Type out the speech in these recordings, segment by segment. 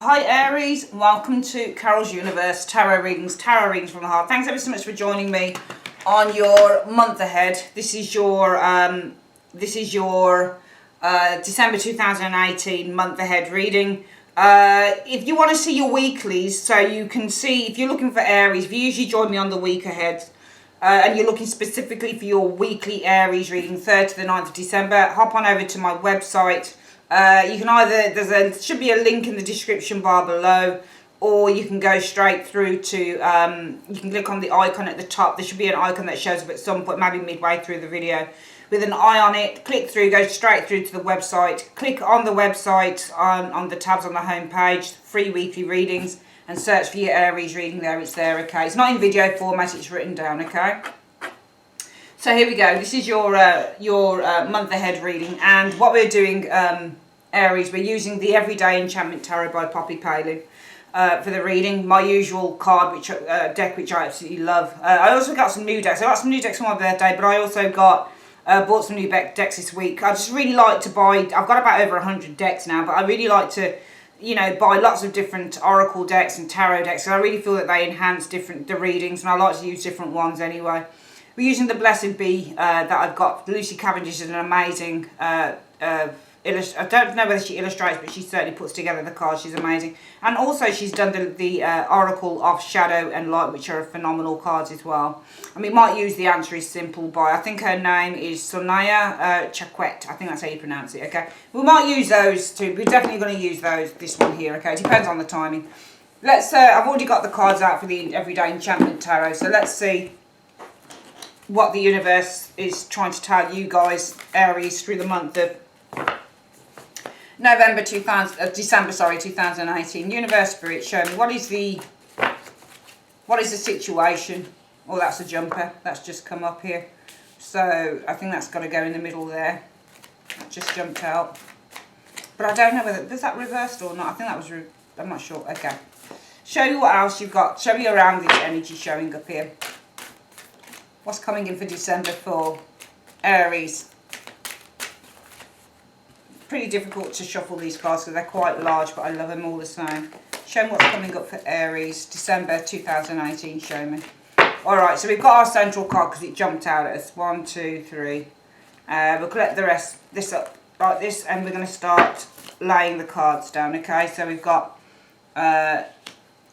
Hi Aries, welcome to Carol's Universe Tarot Readings from the Heart. Thanks ever so much for joining me on your month ahead. This is your December 2018 month ahead reading. If you want to see your weeklies, so you can see if you're looking for Aries, if you usually join me on the week ahead, and you're looking specifically for your weekly Aries reading, 3rd to the 9th of December, hop on over to my website. You can either, there should be a link in the description bar below, or you can go straight through to, you can click on the icon at the top. There should be an icon that shows up at some point, maybe midway through the video, with an eye on it. Click through, go straight through to the website. Click on the website on the tabs on the home page, free weekly readings, and search for your Aries reading there. It's there, okay? It's not in video format, it's written down, okay? So here we go. This is your month ahead reading, and what we're doing, Aries, we're using the Everyday Enchantment Tarot by Poppy Palin for the reading. My usual card, deck, which I absolutely love. I also got some new decks. I got some new decks for my birthday, but I also got bought some new decks this week. I just really like to buy. I've got about over 100 decks now, but I really like to, you know, buy lots of different oracle decks and tarot decks. And I really feel that they enhance the readings, and I like to use different ones anyway. We're using the Blessed Bee that I've got. Lucy Cavendish is an amazing I don't know whether she illustrates, but she certainly puts together the cards. She's amazing. And also she's done the Oracle of Shadow and Light, which are phenomenal cards as well. And we might use The Answer is Simple by, I think her name is Sonia Chaquette. I think that's how you pronounce it, okay? We might use those too. We're definitely going to use this one here, okay? It depends on the timing. Let's, I've already got the cards out for the Everyday Enchantment Tarot, so let's see what the universe is trying to tell you guys, Aries, through the month of December 2018. Universe, Spirit, show me what is the situation. Oh, that's a jumper that's just come up here, so I think that's got to go in the middle there. That just jumped out, but I don't know whether was that reversed or not. I think that was I'm not sure. Okay, show me what else you've got. Show me around this energy showing up here. What's coming in for December for Aries? Pretty difficult to shuffle these cards because they're quite large, but I love them all the same. Show me what's coming up for Aries, December 2018, show me. Alright, so we've got our central card because it jumped out at us. 1, 2, 3. We'll collect the rest, this up like this, and we're going to start laying the cards down, okay? So we've got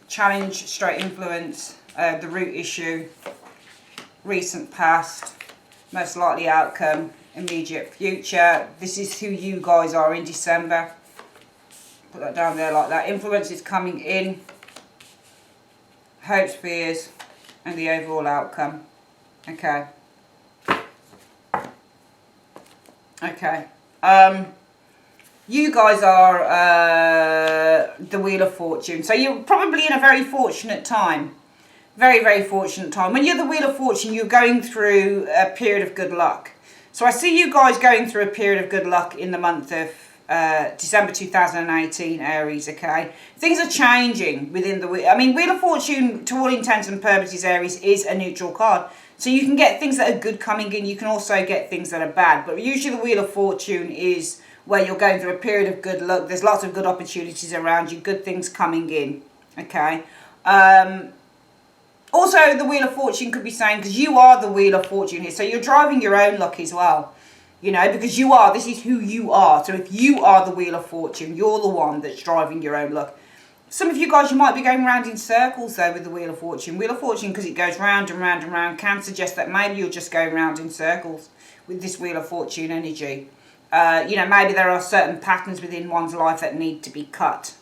challenge, straight influence, the root issue, recent past, most likely outcome, immediate future. This is who you guys are in December. Put that down there like that. Influence is coming in, hopes, fears, and the overall outcome. Okay. Okay. You guys are the Wheel of Fortune. So you're probably in a very fortunate time. Very, very fortunate time. When you're the Wheel of Fortune, you're going through a period of good luck. So I see you guys going through a period of good luck in the month of December 2018, Aries, okay? Things are changing within the Wheel. I mean, Wheel of Fortune, to all intents and purposes, Aries, is a neutral card. So you can get things that are good coming in. You can also get things that are bad. But usually the Wheel of Fortune is where you're going through a period of good luck. There's lots of good opportunities around you, good things coming in, okay? Also, the Wheel of Fortune could be saying, because you are the Wheel of Fortune here, so you're driving your own luck as well, you know, because you are, this is who you are. So if you are the Wheel of Fortune, you're the one that's driving your own luck. Some of you guys, you might be going round in circles, though, with the Wheel of Fortune. Wheel of Fortune, because it goes round and round and round, can suggest that maybe you're just going round in circles with this Wheel of Fortune energy. You know, maybe there are certain patterns within one's life that need to be cut.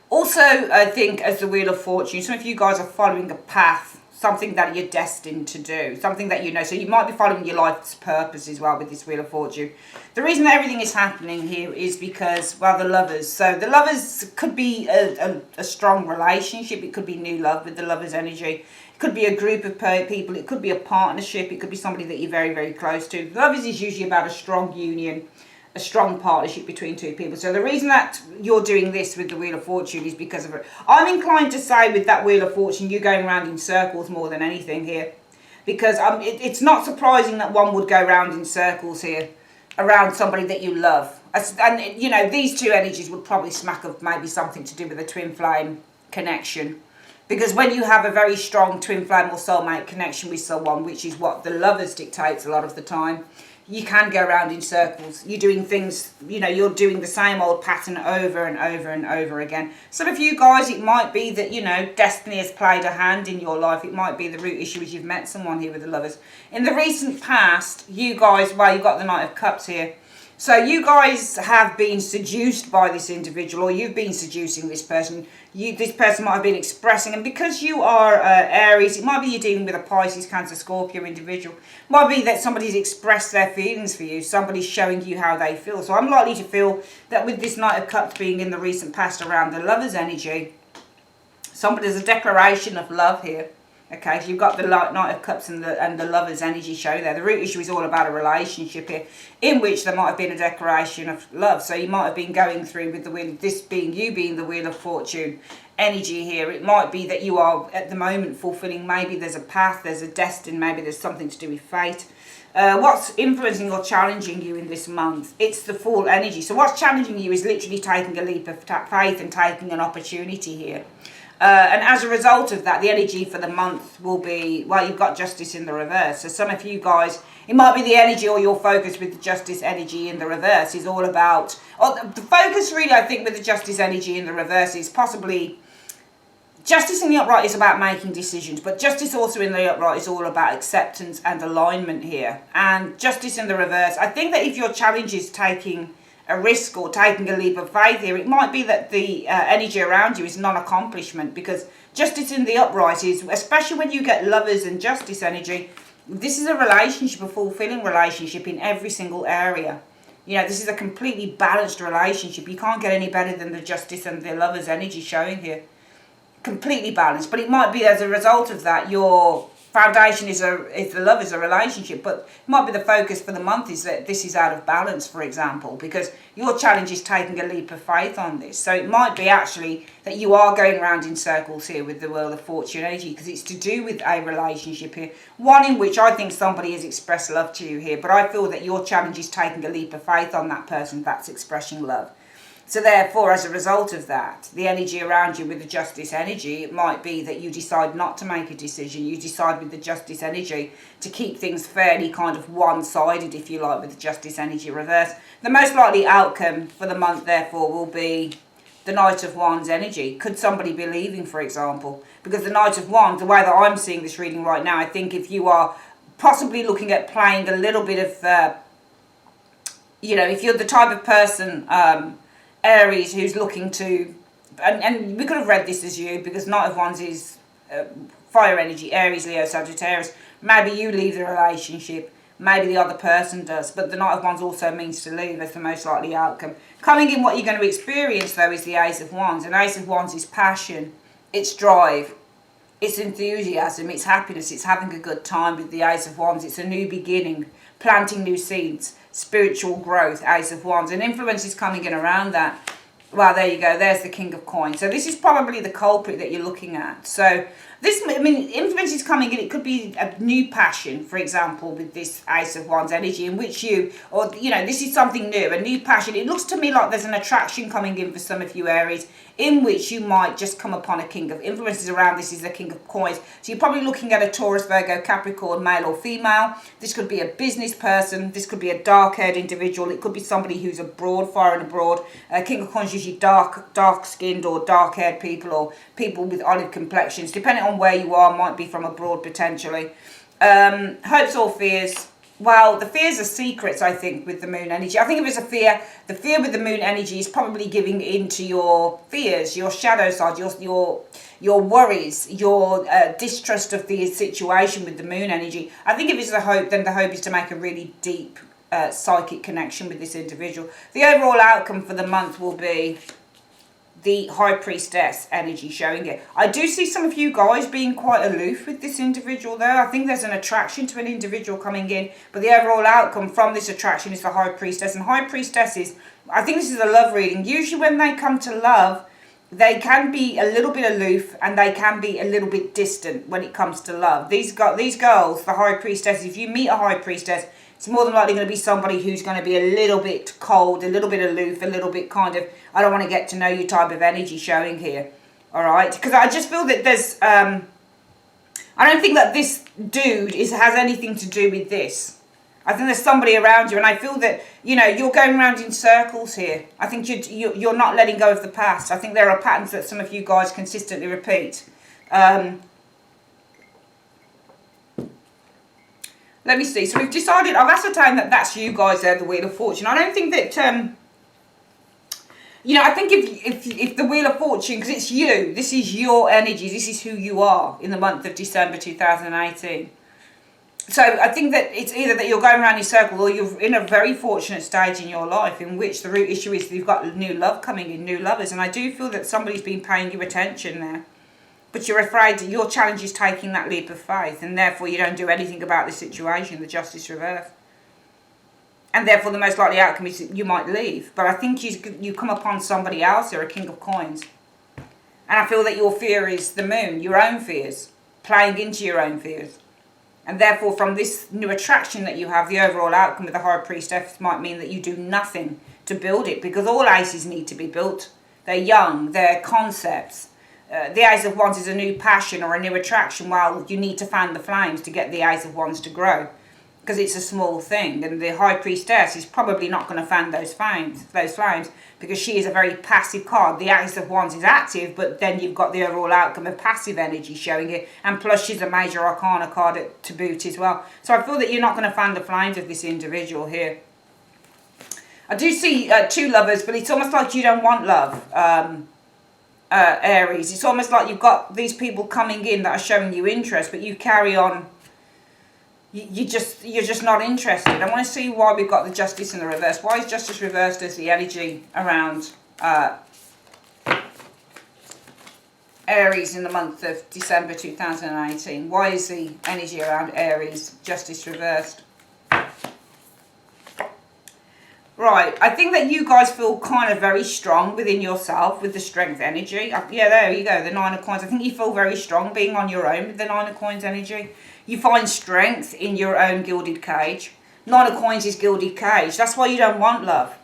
Also, I think as the Wheel of Fortune, some of you guys are following a path, something that you're destined to do, something that you know. So you might be following your life's purpose as well with this Wheel of Fortune. The reason that everything is happening here is because, well, the Lovers. So the Lovers could be a strong relationship. It could be new love with the Lovers energy. It could be a group of people. It could be a partnership. It could be somebody that you're very, very close to. The Lovers is usually about a strong union, a strong partnership between two people. So the reason that you're doing this with the Wheel of Fortune is because of it. I'm inclined to say with that Wheel of Fortune, you're going around in circles more than anything here. Because it's not surprising that one would go round in circles here around somebody that you love. And you know, these two energies would probably smack of maybe something to do with a twin flame connection. Because when you have a very strong twin flame or soulmate connection with someone, which is what the lovers dictates a lot of the time, you can go around in circles. You're doing things, you know, you're doing the same old pattern over and over and over again. Some of you guys, it might be that, you know, destiny has played a hand in your life. It might be the root issue is you've met someone here with the lovers. In the recent past, you guys, well, you've got the Knight of Cups here. So you guys have been seduced by this individual, or you've been seducing this person. This person might have been expressing, and because you are Aries, it might be you're dealing with a Pisces, Cancer, Scorpio individual. It might be that somebody's expressed their feelings for you. Somebody's showing you how they feel. So I'm likely to feel that with this Knight of Cups being in the recent past around the lover's energy, there's a declaration of love here. Okay, so you've got the Knight of Cups and the Lover's energy show there. The root issue is all about a relationship here, in which there might have been a declaration of love. So you might have been going through with the wheel, this being you being the Wheel of Fortune energy here. It might be that you are at the moment fulfilling, maybe there's a path, there's a destiny, maybe there's something to do with fate. What's influencing or challenging you in this month? It's the Fool energy. So what's challenging you is literally taking a leap of faith and taking an opportunity here. And as a result of that, the energy for the month will be, well, you've got Justice in the reverse. So some of you guys, it might be the energy or your focus with the Justice energy in the reverse is all about, or the focus really, I think, with the Justice energy in the reverse is possibly, Justice in the upright is about making decisions, but Justice also in the upright is all about acceptance and alignment here. And Justice in the reverse, I think that if your challenge is taking a risk or taking a leap of faith here, it might be that the energy around you is non-accomplishment, because Justice in the upright is, especially when you get Lovers and Justice energy, this is a relationship, a fulfilling relationship in every single area. You know, this is a completely balanced relationship. You can't get any better than the Justice and the Lovers energy showing here. Completely balanced. But it might be as a result of that, your foundation is the love is a relationship, but it might be the focus for the month is that this is out of balance, for example, because your challenge is taking a leap of faith on this. So it might be actually that you are going around in circles here with the Wheel of Fortune energy, because it's to do with a relationship here, one in which I think somebody has expressed love to you here, but I feel that your challenge is taking a leap of faith on that person that's expressing love. So therefore, as a result of that, the energy around you with the Justice energy, it might be that you decide not to make a decision. You decide with the Justice energy to keep things fairly kind of one-sided, if you like, with the Justice energy reverse. The most likely outcome for the month, therefore, will be the Knight of Wands energy. Could somebody be leaving, for example? Because the Knight of Wands, the way that I'm seeing this reading right now, I think if you are possibly looking at playing a little bit of, you know, if you're the type of person, Aries, who's looking to, and we could have read this as you, because Knight of Wands is fire energy, Aries, Leo, Sagittarius. Maybe you leave the relationship, maybe the other person does, but the Knight of Wands also means to leave as the most likely outcome. Coming in, what you're going to experience, though, is the Ace of Wands. And Ace of Wands is passion, it's drive, it's enthusiasm, it's happiness, it's having a good time with the Ace of Wands. It's a new beginning, planting new seeds, spiritual growth, Ace of Wands, and influence is coming in around that. Well, there you go, there's the King of Coins. So this is probably the culprit that you're looking at. So this, I mean, influence is coming in. It could be a new passion, for example, with this Ace of Wands energy, in which you, or, you know, this is something new, a new passion. It looks to me like there's an attraction coming in for some of you Aries, in which you might just come upon a King of Influences around. This is the King of Coins. So you're probably looking at a Taurus, Virgo, Capricorn, male or female. This could be a business person. This could be a dark-haired individual. It could be somebody who's abroad, far and abroad. King of Coins usually dark-skinned or dark-haired people, or people with olive complexions. Depending on where you are, might be from abroad potentially. Hopes or fears. Well, the fears are secrets, I think, with the moon energy. I think if it's a fear, the fear with the moon energy is probably giving into your fears, your shadow side, your worries, your distrust of the situation with the moon energy. I think if it's a hope, then the hope is to make a really deep psychic connection with this individual. The overall outcome for the month will be the High Priestess energy showing it. I do see some of you guys being quite aloof with this individual though. I think there's an attraction to an individual coming in, but the overall outcome from this attraction is the High Priestess. And High Priestesses, I think this is a love reading. Usually when they come to love, they can be a little bit aloof and they can be a little bit distant when it comes to love. These girls, the High Priestess, if you meet a High Priestess, It's more than likely going to be somebody who's going to be a little bit cold, a little bit aloof, a little bit kind of, I don't want to get to know you type of energy showing here. All right? Because I just feel that there's, I don't think that this dude has anything to do with this. I think there's somebody around you, and I feel that, you know, you're going around in circles here. I think you're not letting go of the past. I think there are patterns that some of you guys consistently repeat. Let me see. So we've decided, I've ascertained that that's you guys there, the Wheel of Fortune. I don't think that, you know, I think if the Wheel of Fortune, because it's you, this is your energy, this is who you are in the month of December 2018. So I think that it's either that you're going around in circle or you're in a very fortunate stage in your life in which the root issue is that you've got new love coming in, new lovers. And I do feel that somebody's been paying you attention there. But you're afraid that your challenge is taking that leap of faith, and therefore you don't do anything about the situation, the Justice reverse. And therefore the most likely outcome is that you might leave. But I think you come upon somebody else or a King of Coins. And I feel that your fear is the moon, your own fears, playing into your own fears. And therefore, from this new attraction that you have, the overall outcome with the High Priestess might mean that you do nothing to build it, because all aces need to be built. They're young, they're concepts. The Ace of Wands is a new passion or a new attraction, while you need to fan the flames to get the Ace of Wands to grow, because it's a small thing. And the High Priestess is probably not going to fan those flames, because she is a very passive card. The Ace of Wands is active, but then you've got the overall outcome of passive energy showing it, and plus she's a major arcana card to boot as well. So I feel that you're not going to fan the flames of this individual here. I do see two lovers, but it's almost like you don't want love, Aries. It's almost like you've got these people coming in that are showing you interest, but you carry on. You're just not interested. I want to see why we've got the Justice in the reverse. Why is Justice reversed as the energy around Aries in the month of December 2018? Why is the energy around Aries Justice reversed? Right, I think that you guys feel kind of very strong within yourself with the strength energy. Yeah, there you go, the Nine of Coins. I think you feel very strong being on your own with the Nine of Coins energy. You find strength in your own gilded cage. Nine of Coins is gilded cage. That's why you don't want love.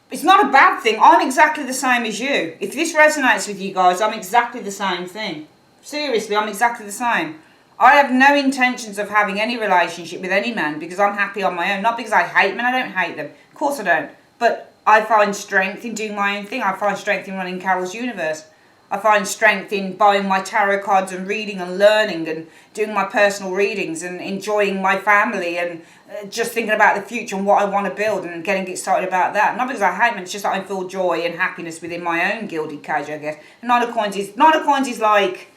It's not a bad thing. I'm exactly the same as you. If this resonates with you guys, I'm exactly the same thing. Seriously, I'm exactly the same. I have no intentions of having any relationship with any man because I'm happy on my own. Not because I hate men. I don't hate them. Of course I don't. But I find strength in doing my own thing. I find strength in running Carol's Universe. I find strength in buying my tarot cards and reading and learning and doing my personal readings and enjoying my family and just thinking about the future and what I want to build and getting excited about that. Not because I hate men, it's just that I feel joy and happiness within my own gilded cage, I guess. Nine of Coins is like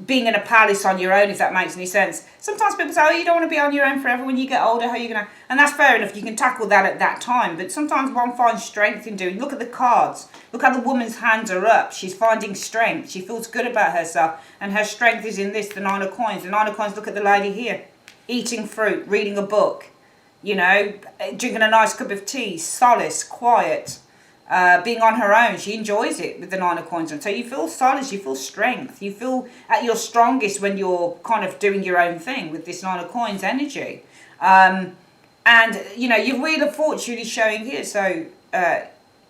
being in a palace on your own, if that makes any sense. Sometimes people say, oh, you don't want to be on your own forever. When you get older, how are you going to... And that's fair enough. You can tackle that at that time. But sometimes one finds strength in doing... Look at the cards. Look how the woman's hands are up. She's finding strength. She feels good about herself. And her strength is in this, the Nine of Coins. The Nine of Coins, look at the lady here. Eating fruit, reading a book. You know, drinking a nice cup of tea. Solace, quiet. Being on her own, she enjoys it with the Nine of Coins. And so you feel solace, you feel strength, you feel at your strongest when you're kind of doing your own thing with this Nine of Coins energy. And, you know, your Wheel of Fortune is showing here. So,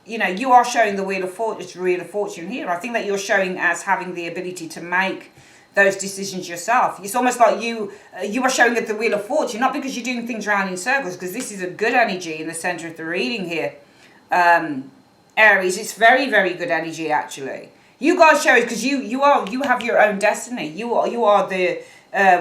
you know, you are showing the Wheel of Fortune here. I think that you're showing as having the ability to make those decisions yourself. It's almost like you are showing at the Wheel of Fortune, not because you're doing things around in circles, because this is a good energy in the center of the reading here. Aries, it's very, very good energy actually. You guys show it because you have your own destiny. You are the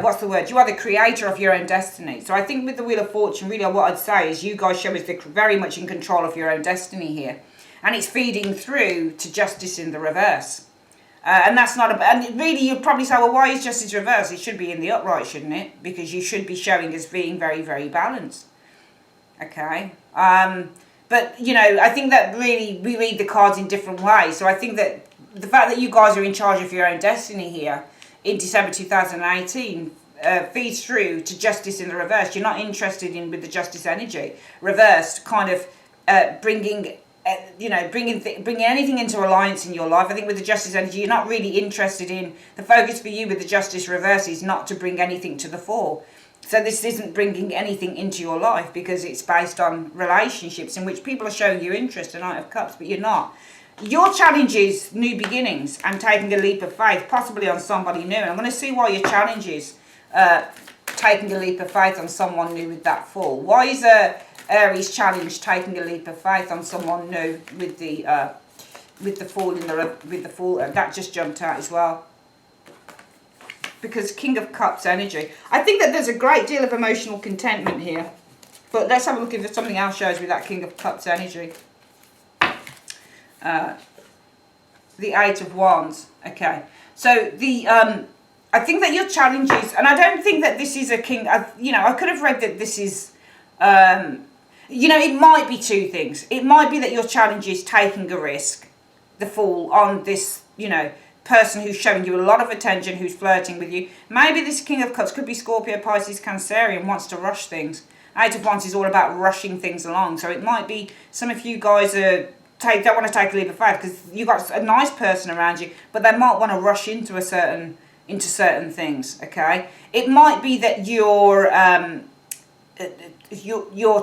what's the word? You are the creator of your own destiny. So I think with the Wheel of Fortune, really what I'd say is you guys show us very much in control of your own destiny here, and it's feeding through to Justice in the reverse. And that's not a... And really, you'd probably say, well, why is Justice reverse? It should be in the upright, shouldn't it? Because you should be showing as being very, very balanced. Okay. But, you know, I think that really we read the cards in different ways. So I think that the fact that you guys are in charge of your own destiny here in December 2018 feeds through to Justice in the reverse. You're not interested in with the Justice energy. Reversed, kind of bringing... bringing anything into alliance in your life. I think with the Justice energy, you're not really interested in... The focus for you with the Justice reverse is not to bring anything to the fore. So this isn't bringing anything into your life because it's based on relationships in which people are showing you interest, a Knight of Cups, but you're not. Your challenge is new beginnings and taking a leap of faith, possibly on somebody new. And I'm going to see why your challenge is taking a leap of faith on someone new with that Fool. Why is Aries challenge taking a leap of faith on someone new with the Fool with the Fool? That just jumped out as well. Because King of Cups energy. I think that there's a great deal of emotional contentment here. But let's have a look if something else shows with that King of Cups energy. The Eight of Wands. Okay. So the I think that your challenge is, and I don't think that this is a king. I could have read that this is, it might be two things. It might be that your challenge is taking a risk, the Fool, on this, person who's showing you a lot of attention, who's flirting with you. Maybe this King of Cups could be Scorpio, Pisces, Cancerian, wants to rush things. Eight of Wands is all about rushing things along. So it might be some of you guys don't want to take a leap of faith because you've got a nice person around you, but they might want to rush into certain things. Okay, it might be that your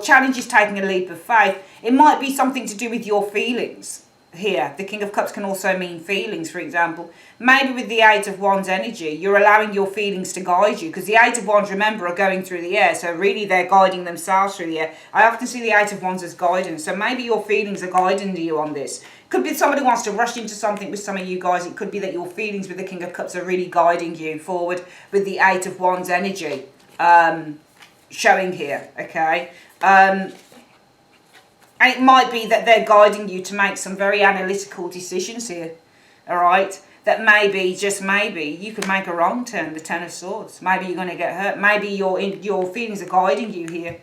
challenge is taking a leap of faith. It might be something to do with your feelings. Here, the King of Cups can also mean feelings, for example. Maybe with the Eight of Wands energy, you're allowing your feelings to guide you. Because the Eight of Wands, remember, are going through the air. So really, they're guiding themselves through the air. I often see the Eight of Wands as guidance. So maybe your feelings are guiding you on this. Could be somebody wants to rush into something with some of you guys. It could be that your feelings with the King of Cups are really guiding you forward with the Eight of Wands energy showing here, okay? And it might be that they're guiding you to make some very analytical decisions here, all right? That maybe, just maybe, you could make a wrong turn, the Ten of Swords. Maybe you're going to get hurt. Maybe your feelings are guiding you here.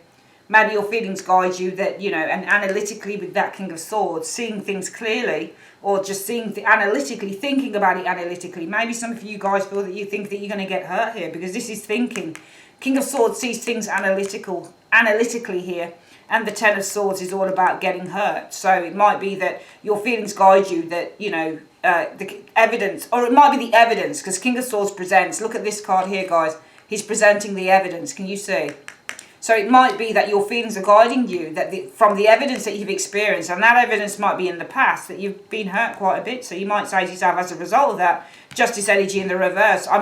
Maybe your feelings guide you that, and analytically with that King of Swords, seeing things clearly, or just seeing analytically, thinking about it analytically. Maybe some of you guys feel that you think that you're going to get hurt here because this is thinking. King of Swords sees things analytically here. And the Ten of Swords is all about getting hurt. So it might be that your feelings guide you that, the evidence, or it might be the evidence, because King of Swords presents, look at this card here, guys. He's presenting the evidence. Can you see? So it might be that your feelings are guiding you that from the evidence that you've experienced, and that evidence might be in the past, that you've been hurt quite a bit. So you might say to yourself, as a result of that, Justice energy in the reverse. I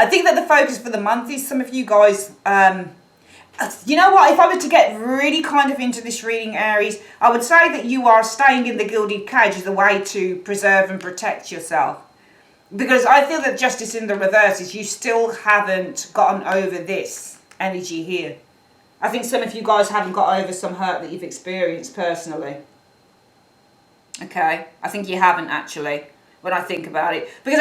think that the focus for the month is some of you guys... you know what, if I were to get really kind of into this reading, Aries, I would say that you are staying in the gilded cage as a way to preserve and protect yourself. Because I feel that Justice in the reverse is you still haven't gotten over this energy here. I think some of you guys haven't got over some hurt that you've experienced personally. Okay, I think you haven't actually. When I think about it, because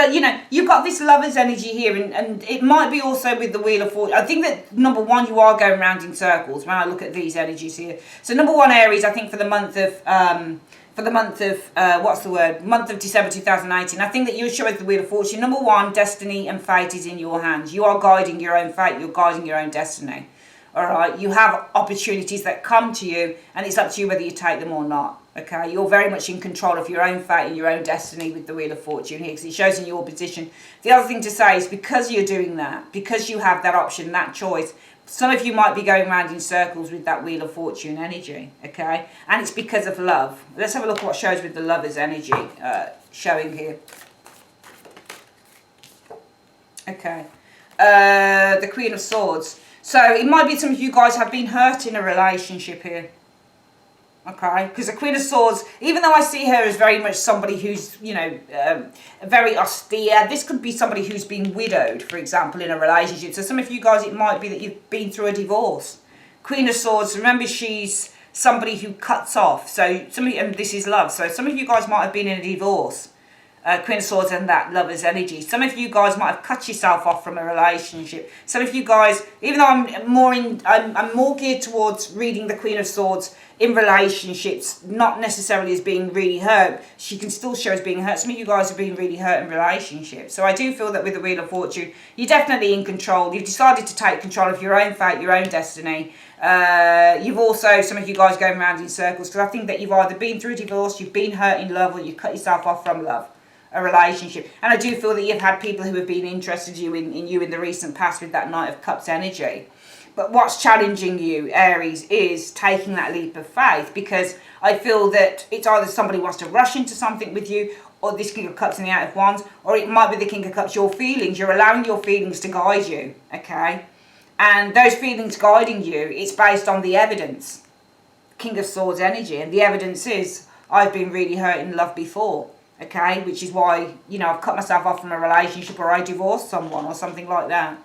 you've got this Lover's energy here, and it might be also with the Wheel of Fortune. I think that number one, you are going round in circles when I look at these energies here. So number one, Aries, I think for the month of month of December 2018, I think that you're showing the Wheel of Fortune. Number one, destiny and fate is in your hands. You are guiding your own fate. You're guiding your own destiny. All right, you have opportunities that come to you, and it's up to you whether you take them or not. Okay, you're very much in control of your own fate and your own destiny with the Wheel of Fortune here, because it shows in your position. The other thing to say is because you're doing that, because you have that option, that choice, some of you might be going around in circles with that Wheel of Fortune energy, okay? And it's because of love. Let's have a look at what shows with the Lover's energy showing here. Okay, the Queen of Swords. So it might be some of you guys have been hurt in a relationship here. Okay, because the Queen of Swords, even though I see her as very much somebody who's, very austere, this could be somebody who's been widowed, for example, in a relationship. So some of you guys, it might be that you've been through a divorce. Queen of Swords, remember, she's somebody who cuts off. So and this is love. So some of you guys might have been in a divorce. Queen of Swords and that Lover's energy. Some of you guys might have cut yourself off from a relationship. Some of you guys, even though I'm more geared towards reading the Queen of Swords in relationships, not necessarily as being really hurt. She can still show as being hurt. Some of you guys have been really hurt in relationships. So I do feel that with the Wheel of Fortune, you're definitely in control. You've decided to take control of your own fate, your own destiny. You've also, some of you guys going around in circles, because I think that you've either been through a divorce, you've been hurt in love, or you cut yourself off from love, a relationship. And I do feel that you've had people who have been interested in you in the recent past with that Knight of Cups energy. But what's challenging you, Aries, is taking that leap of faith, because I feel that it's either somebody wants to rush into something with you, or this King of Cups in the Eight of Wands, or it might be the King of Cups, your feelings. You're allowing your feelings to guide you, okay? And those feelings guiding you, it's based on the evidence. King of Swords energy, and the evidence is I've been really hurt in love before, okay? Which is why, you know, I've cut myself off from a relationship, or I divorced someone or something like that.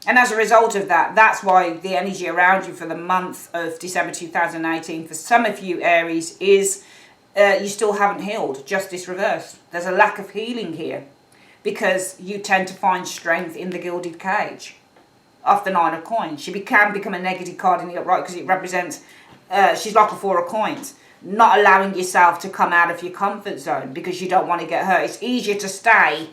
And as a result of that, that's why the energy around you for the month of December 2018, for some of you, Aries, is you still haven't healed. Justice reversed. There's a lack of healing here, because you tend to find strength in the gilded cage of the Nine of Coins. She can become a negative card in the upright, because it represents, she's like a Four of Coins. Not allowing yourself to come out of your comfort zone because you don't want to get hurt. It's easier to stay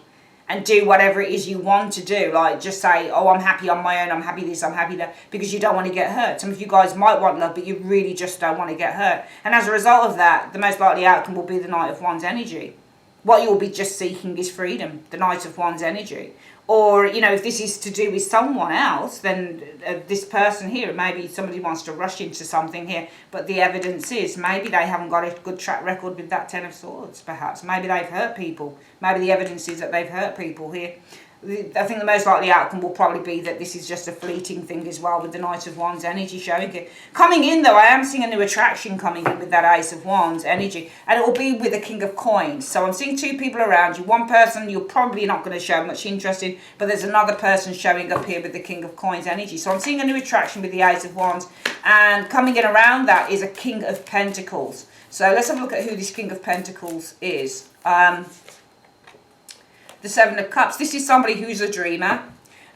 and do whatever it is you want to do. Like, just say, oh, I'm happy on my own, I'm happy this, I'm happy that, because you don't want to get hurt. Some of you guys might want love, but you really just don't want to get hurt. And as a result of that, the most likely outcome will be the Knight of Wands energy. What you'll be just seeking is freedom, the Knight of Wands energy. Or, you know, if this is to do with someone else, then this person here, maybe somebody wants to rush into something here, but the evidence is maybe they haven't got a good track record with that Ten of Swords, perhaps. Maybe they've hurt people. Maybe the evidence is that they've hurt people here. I think the most likely outcome will probably be that this is just a fleeting thing as well, with the Knight of Wands energy showing it. Coming in, though, I am seeing a new attraction coming in with that Ace of Wands energy, and it will be with the King of Coins. So I'm seeing two people around you. One person you're probably not going to show much interest in, but there's another person showing up here with the King of Coins energy. So I'm seeing a new attraction with the Ace of Wands, and coming in around that is a King of Pentacles. So let's have a look at who this King of Pentacles is. The Seven of Cups. This is somebody who's a dreamer.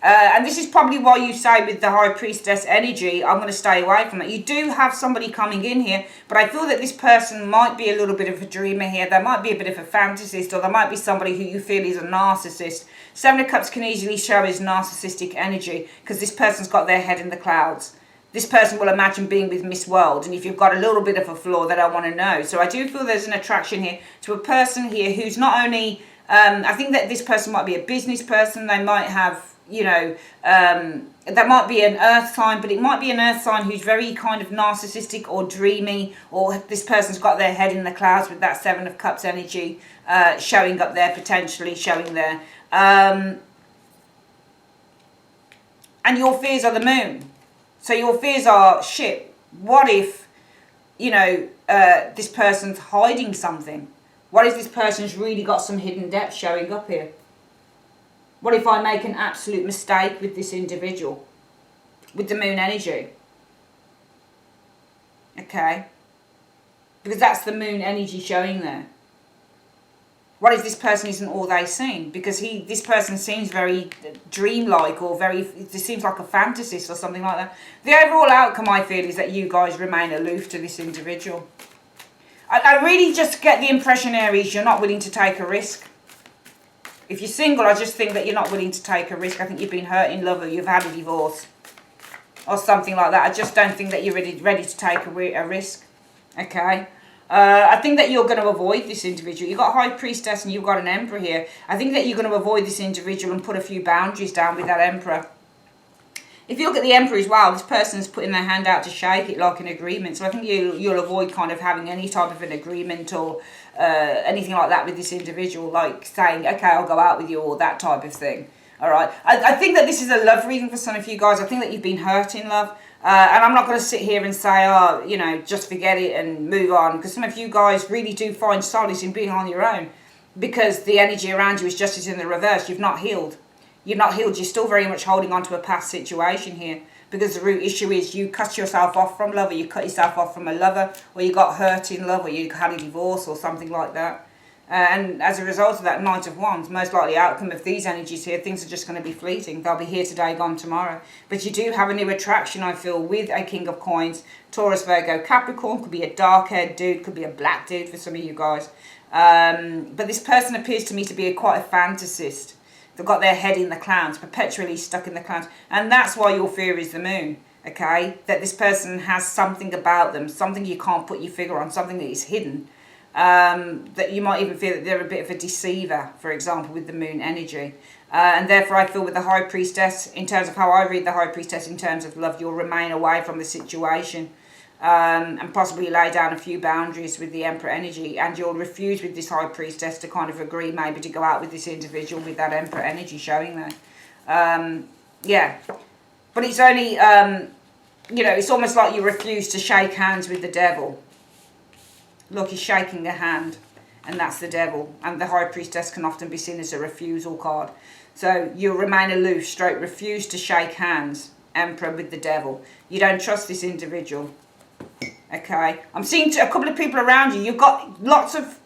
And this is probably why you say with the High Priestess energy, I'm going to stay away from it. You do have somebody coming in here, but I feel that this person might be a little bit of a dreamer here. They might be a bit of a fantasist, or there might be somebody who you feel is a narcissist. Seven of Cups can easily show as narcissistic energy, because this person's got their head in the clouds. This person will imagine being with Miss World, and if you've got a little bit of a flaw, they don't want to know. So I do feel there's an attraction here to a person here who's not only... I think that this person might be a business person. They might have, you know, that might be an earth sign, but it might be an earth sign who's very kind of narcissistic or dreamy, or this person's got their head in the clouds with that Seven of Cups energy showing up there, potentially showing there. And your fears are the moon. So your fears are, shit, what if, you know, this person's hiding something? What if this person's really got some hidden depth showing up here? What if I make an absolute mistake with this individual? With the moon energy. Okay. Because that's the moon energy showing there. What if this person isn't all they seem? Because this person seems very dreamlike, or this seems like a fantasist or something like that. The overall outcome, I feel, is that you guys remain aloof to this individual. I really just get the impression, Aries, you're not willing to take a risk. If you're single, I just think that you're not willing to take a risk. I think you've been hurt in love, or you've had a divorce, or something like that. I just don't think that you're ready to take a risk. Okay? I think that you're going to avoid this individual. You've got High Priestess and you've got an Emperor here. I think that you're going to avoid this individual and put a few boundaries down with that Emperor. If you look at the Emperor as well, this person's putting their hand out to shake it like an agreement. So I think you'll avoid kind of having any type of an agreement or anything like that with this individual, like saying, okay, I'll go out with you, or that type of thing. All right. I think that this is a love reading for some of you guys. I think that you've been hurt in love. And I'm not going to sit here and say, oh, you know, just forget it and move on. Because some of you guys really do find solace in being on your own. Because the energy around you is just as in the reverse. You've not healed. You're not healed. You're still very much holding on to a past situation here, because the root issue is you cut yourself off from love, or you cut yourself off from a lover, or you got hurt in love, or you had a divorce or something like that. And as a result of that Knight of Wands, most likely outcome of these energies here, things are just going to be fleeting. They'll be here today, gone tomorrow. But you do have a new attraction, I feel, with a King of Coins, Taurus, Virgo, Capricorn. Could be a dark-haired dude, could be a black dude for some of you guys. But this person appears to me to be quite a fantasist. They've got their head in the clouds, perpetually stuck in the clouds. And that's why your fear is the moon, okay? That this person has something about them, something you can't put your finger on, something that is hidden. That you might even feel that they're a bit of a deceiver, for example, with the moon energy. And therefore I feel with the High Priestess, in terms of how I read the High Priestess in terms of love, you'll remain away from the situation. And possibly lay down a few boundaries with the Emperor energy, and you'll refuse with this High Priestess to kind of agree maybe to go out with this individual with that Emperor energy showing there. Yeah, but it's only, you know, it's almost like you refuse to shake hands with the devil. Look, he's shaking a hand, and that's the devil, and the High Priestess can often be seen as a refusal card. So you'll remain aloof, stroke, refuse to shake hands, Emperor, with the devil. You don't trust this individual. Okay, I'm seeing a couple of people around you. You've got lots of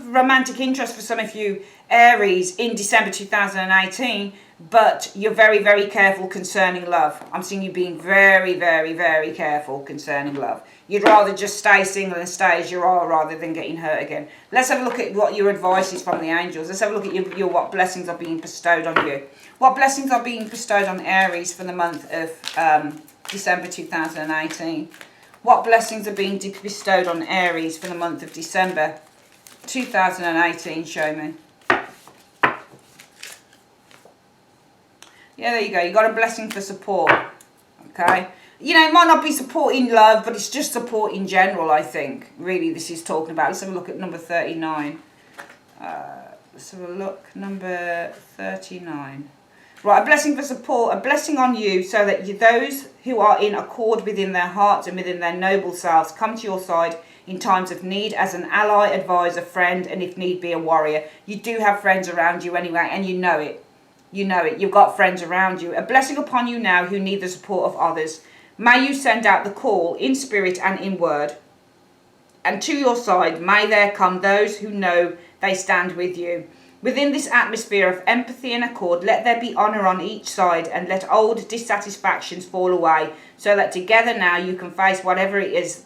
romantic interest for some of you Aries in December 2018, but you're very, very careful concerning love. I'm seeing you being very, very, very careful concerning love. You'd rather just stay single and stay as you are rather than getting hurt again. Let's have a look at what your advice is from the angels. Let's have a look at your what blessings are being bestowed on you. What blessings are being bestowed on Aries for the month of December 2018? What blessings are being bestowed on Aries for the month of December 2018? Show me. Yeah, there you go. You got a blessing for support. Okay. You know, it might not be support in love, but it's just support in general, I think. Really, this is talking about. Let's have a look at number 39. Let's have a look. Number 39. Right, a blessing for support, a blessing on you so that those who are in accord within their hearts and within their noble selves come to your side in times of need as an ally, advisor, friend, and if need be, a warrior. You do have friends around you anyway, and you know it. You know it. You've got friends around you. A blessing upon you now who need the support of others. May you send out the call in spirit and in word. And to your side, may there come those who know they stand with you. Within this atmosphere of empathy and accord, let there be honour on each side and let old dissatisfactions fall away so that together now you can face whatever it is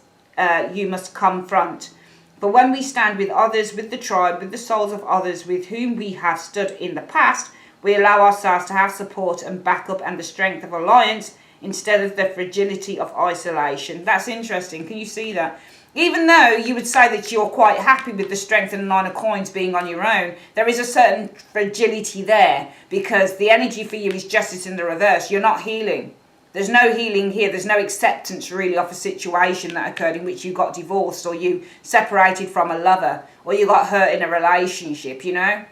you must confront. For when we stand with others, with the tribe, with the souls of others with whom we have stood in the past, we allow ourselves to have support and backup and the strength of alliance instead of the fragility of isolation. That's interesting. Can you see that? Even though you would say that you're quite happy with the strength and the nine of coins being on your own, there is a certain fragility there because the energy for you is justice in the reverse. You're not healing. There's no healing here. There's no acceptance really of a situation that occurred in which you got divorced or you separated from a lover or you got hurt in a relationship, you know,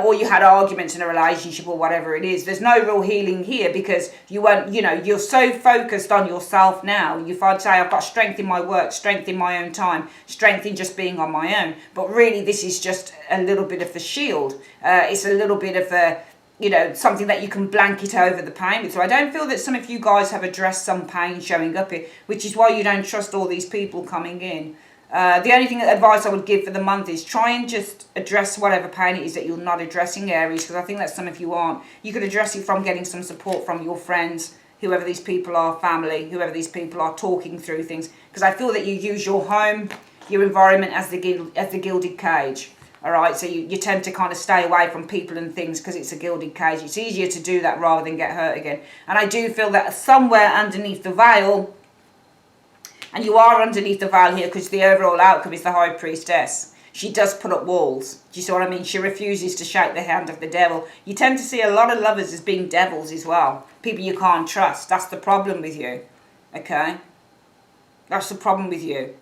or you had arguments in a relationship or whatever it is. There's no real healing here because you weren't, you're so focused on yourself now. I'd say I've got strength in my work, strength in my own time, strength in just being on my own. But really this is just a little bit of the shield. It's a little bit of a, something that you can blanket over the pain with. So I don't feel that some of you guys have addressed some pain showing up here, which is why you don't trust all these people coming in. The only advice I would give for the month is try and just address whatever pain it is that you're not addressing, Aries, because I think that some of you aren't. You could address it from getting some support from your friends, whoever these people are, family, whoever these people are, talking through things. Because I feel that you use your home, your environment as the gilded cage. All right, so you tend to kind of stay away from people and things because it's a gilded cage. It's easier to do that rather than get hurt again. And I do feel that somewhere underneath the veil, and you are underneath the veil here because the overall outcome is the High Priestess. She does put up walls. Do you see what I mean? She refuses to shake the hand of the devil. You tend to see a lot of lovers as being devils as well. People you can't trust. That's the problem with you. Okay? That's the problem with you.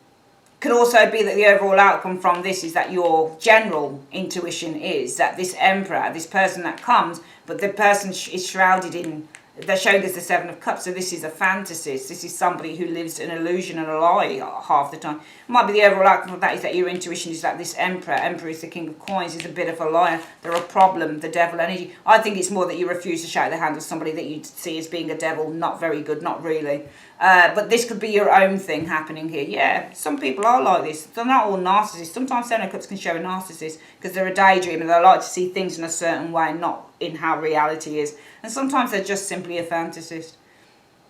Could also be that the overall outcome from this is that your general intuition is that this emperor, this person that comes, but the person is shrouded in, they're showing us the Seven of Cups, so this is a fantasist. This is somebody who lives an illusion and a lie half the time. Might be the overall outcome of that is that your intuition is that this emperor is the King of Coins, is a bit of a liar. They're a problem, the devil energy. I think it's more that you refuse to shake the hand of somebody that you see as being a devil, not very good, not really. But this could be your own thing happening here. Yeah, some people are like this. They're not all narcissists. Sometimes Seven of Cups can show a narcissist because they're a daydreamer. They like to see things in a certain way, not in how reality is. And sometimes they're just simply a fantasist.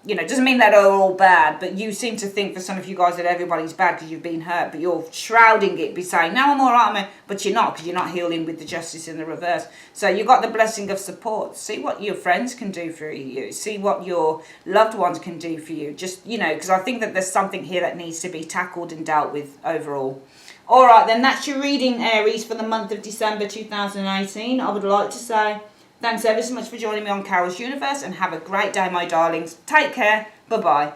you know, doesn't mean that they're all bad, but you seem to think for some of you guys that everybody's bad because you've been hurt, but you're shrouding it by saying, no, I'm all right, man. But you're not, because you're not healing with the justice in the reverse. So you got the blessing of support. See what your friends can do for you. See what your loved ones can do for you. Just, you know, because I think that there's something here that needs to be tackled and dealt with overall. All right, then that's your reading, Aries, for the month of December 2018. I would like to say thanks ever so much for joining me on Carol's Universe, and have a great day, my darlings. Take care. Bye-bye.